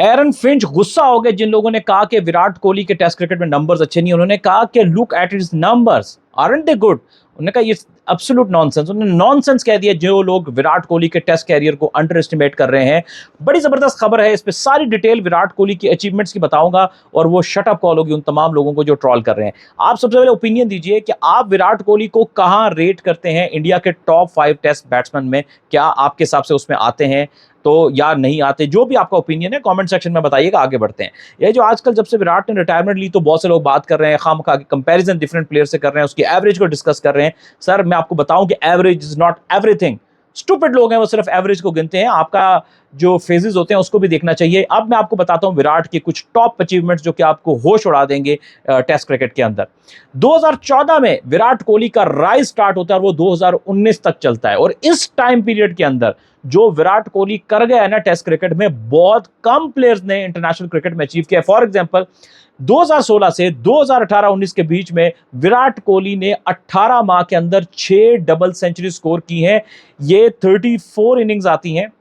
Aaron Finch गुस्सा हो गए जिन लोगों ने कहा कि विराट कोहली के टेस्ट क्रिकेट में नंबर्स अच्छे नहीं। उन्होंने कहा कि look at his numbers, aren't they good? उन्होंने कहा ये एब्सोल्यूट नॉनसेंस। उन्होंने नॉनसेंस कह दिया जो लोग विराट कोहली के टेस्ट कैरियर को अंडर एस्टिमेट कर रहे हैं। बड़ी जबरदस्त खबर है, इस पे सारी डिटेल विराट कोहली की अचीवमेंट्स की बताऊंगा और वो शट अप कॉल होगी उन तमाम लोगों को जो ट्रॉल कर रहे हैं। आप सबसे पहले ओपिनियन दीजिए कि आप विराट कोहली को कहां रेट करते हैं इंडिया के टॉप 5 टेस्ट बैट्समैन में? क्या आपके हिसाब से उसमें आते हैं तो या नहीं आते? जो भी आपका ओपिनियन है कमेंट सेक्शन में बताइएगा। आगे बढ़ते हैं। ये जो आजकल जब से विराट ने रिटायरमेंट ली तो बहुत से लोग बात कर रहे हैं, खामखा के कंपैरिजन डिफरेंट प्लेयर से कर रहे हैं, उसकी एवरेज को डिस्कस कर रहे हैं। सर मैं आपको बताऊं कि average is not everything. Stupid लोग हैं वो सिर्फ एवरेज को गिनते हैं, आपका जो फेजेस होते हैं उसको भी देखना चाहिए। अब मैं आपको बताता हूं विराट के कुछ टॉप अचीवमेंट्स जो कि आपको होश उड़ा देंगे टेस्ट क्रिकेट के अंदर। 2014 में विराट कोहली का राइज स्टार्ट होता है और वो 2019 तक चलता है, और इस टाइम पीरियड के अंदर जो विराट कोहली कर गया है ना टेस्ट क्रिकेट में, बहुत कम प्लेयर्स ने इंटरनेशनल क्रिकेट में अचीव किया। फॉर एग्जांपल 2016 से 2018-19 के बीच में विराट कोहली ने 18 माह के अंदर 6 डबल सेंचुरी स्कोर की हैं। ये 34 इनिंग्स आती हैं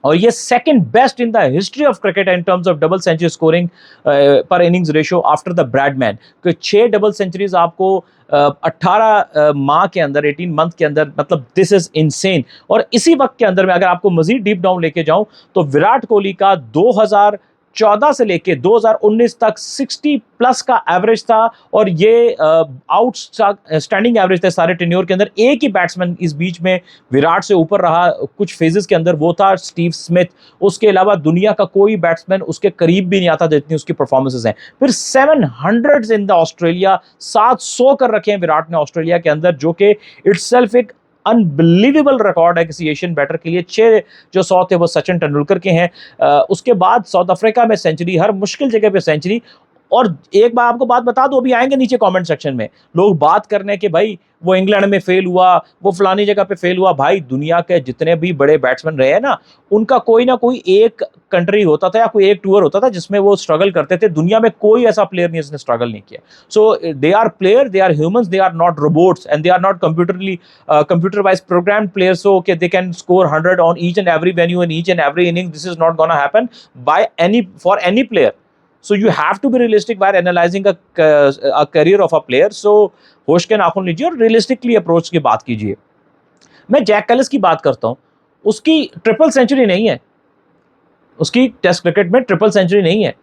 और ये second best in the history of cricket in terms of double century scoring per innings ratio after the Bradman. 6 double centuries आपको 18 माह के अंदर, 18 मंथ के अंदर, मतलब दिस इज इनसेन। और इसी वक्त के अंदर में अगर आपको मजीद डीप डाउन लेके जाऊं तो विराट कोहली का 2014 से लेके 2019 तक 60 प्लस का एवरेज था, और ये आउटस्टैंडिंग एवरेज थे सारे टेन्योर के अंदर। एक ही बैट्समैन इस बीच में विराट से ऊपर रहा कुछ फेजेस के अंदर, वो था स्टीव स्मिथ। उसके अलावा दुनिया का कोई बैट्समैन उसके करीब भी नहीं आता जितनी उसकी परफॉर्मेंसेस हैं। फिर 700 इन द ऑस्ट्रेलिया, 700 कर रखे हैं विराट ने ऑस्ट्रेलिया के अंदर, जो कि इटसेल्फ एक अनबिलीवेबल रिकॉर्ड है किसी एशियन बैटर के लिए। 6 जो 100 थे वो सचिन तेंदुलकर के हैं। उसके बाद साउथ अफ्रीका में सेंचुरी, हर मुश्किल जगह पे सेंचुरी। और एक बार आपको बात बता दो, अभी आएंगे नीचे कमेंट सेक्शन में लोग बात करने कि भाई वो इंग्लैंड में फेल हुआ, वो फलानी जगह पे फेल हुआ। भाई दुनिया के जितने भी बड़े बैट्समैन रहे हैं ना, उनका कोई ना कोई एक कंट्री होता था या कोई एक टूर होता था जिसमें वो स्ट्रगल करते थे। दुनिया में कोई ऐसा प्लेयर नहीं जिसने स्ट्रगल नहीं किया। So they are player, they are humans, they are not robots and they are not computer wise programmed players so कि they can score 100 on each and every venue in each and every inning. This is not gonna happen by any for any player. So you have to be realistic while analyzing a career of a player. So होश के नाखून लीजिए और realistically approach की बात कीजिए। मैं Jack Kallis की बात करता हूं, उसकी ट्रिपल सेंचुरी नहीं है, उसकी टेस्ट क्रिकेट में ट्रिपल सेंचुरी नहीं है,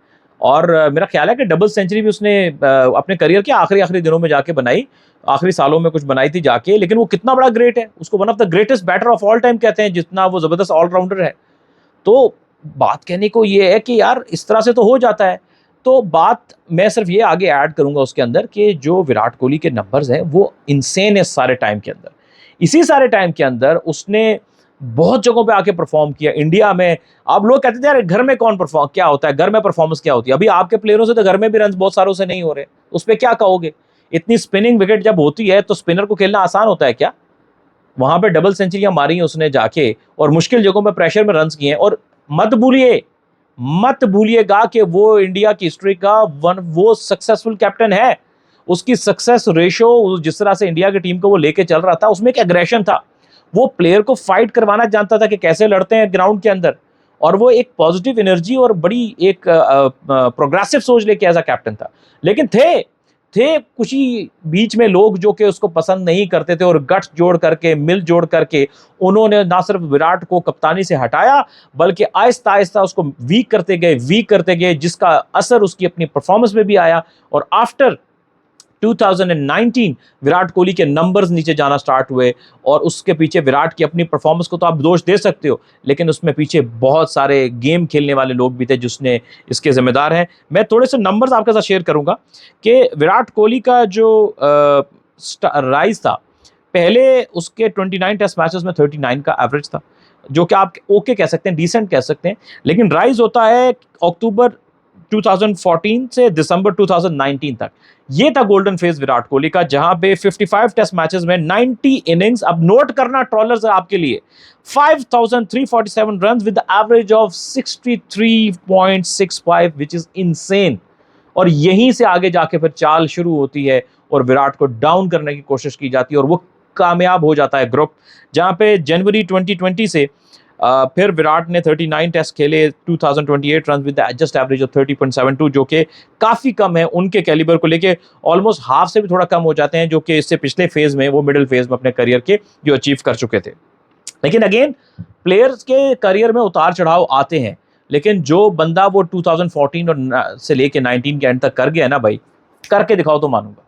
और मेरा ख्याल है कि डबल सेंचुरी भी उसने अपने करियर के आखिरी दिनों में जाके बनाई, आखिरी सालों में कुछ बनाई थी जाके। लेकिन वो कितना बड़ा ग्रेट है, उसको one of the greatest batter of all time कहते हैं, जितना वो जबरदस्त ऑलराउंडर है। तो बात कहने को ये है कि यार इस तरह से तो हो जाता है। तो बात मैं सिर्फ ये आगे ऐड करूंगा उसके अंदर कि जो विराट कोहली के नंबर्स हैं वो इनसेन है सारे टाइम के अंदर। इसी सारे टाइम के अंदर उसने बहुत जगहों पे आके परफॉर्म किया। इंडिया में आप लोग कहते थे यार घर में कौन परफॉर्म क्या होता है, घर में परफॉर्मेंस क्या होती है। अभी आपके प्लेयरों से तो घर में भी रन बहुत सारों से नहीं हो रहे, उस पर क्या कहोगे? इतनी स्पिनिंग विकेट जब होती है तो स्पिनर को खेलना आसान होता है क्या? वहां पे डबल सेंचुरियां मारी हैं उसने जाके, और मुश्किल जगहों पे प्रेशर में रन किए हैं। और मत भूलिएगा कि वो इंडिया की हिस्ट्री का वो सक्सेसफुल कैप्टन है। उसकी सक्सेस रेशो जिस तरह से इंडिया की टीम को वो लेके चल रहा था, उसमें एक एग्रेशन था। वो प्लेयर को फाइट करवाना जानता था कि कैसे लड़ते हैं ग्राउंड के अंदर, और वो एक पॉजिटिव एनर्जी और बड़ी एक प्रोग्रेसिव सोच लेके एज अ कैप्टन था। लेकिन थे कुछ ही बीच में लोग जो कि उसको पसंद नहीं करते थे, और गट्स जोड़ करके, मिल जोड़ करके उन्होंने ना सिर्फ विराट को कप्तानी से हटाया बल्कि आहिस्ता आहिस्ता उसको वीक करते गए, जिसका असर उसकी अपनी परफॉर्मेंस में भी आया। और आफ्टर 2019 विराट कोहली के नंबर्स नीचे जाना स्टार्ट हुए, और उसके पीछे विराट की अपनी परफॉर्मेंस को तो आप दोष दे सकते हो, लेकिन उसमें पीछे बहुत सारे गेम खेलने वाले लोग भी थे जिसने इसके जिम्मेदार हैं। मैं थोड़े से नंबर्स आपके साथ शेयर करूंगा कि विराट कोहली का जो राइज था, पहले उसके 29 टेस्ट मैचेस में 39 का एवरेज था, जो कि आप ओके कह सकते हैं, डिसेंट कह सकते हैं। लेकिन राइज होता है अक्टूबर 2014 से दिसंबर 2019 तक। ये था गोल्डन फेज विराट कोहली का, जहां पे 55 टेस्ट मैचेस में 90 इनिंग्स। अब नोट करना ट्रॉलर्स आपके लिए, 5347 runs with average of 63.65 which is insane. और यहीं से आगे जाके फिर चाल शुरू होती है और विराट को डाउन करने की कोशिश की जाती है, और वो कामयाब हो जाता है ग्रुप, जहां पे जनवरी 2020 से फिर विराट ने 39 टेस्ट खेले, 2028 run with just average of 30.72, जो कि काफ़ी कम है उनके कैलिबर को लेके, ऑलमोस्ट हाफ से भी थोड़ा कम हो जाते हैं जो कि इससे पिछले फेज में, वो मिडिल फेज में अपने करियर के जो अचीव कर चुके थे। लेकिन अगेन प्लेयर्स के करियर में उतार चढ़ाव आते हैं, लेकिन जो बंदा वो 2014 और से लेके 19 के एंड तक कर गया है ना भाई, करके दिखाओ तो मानूंगा।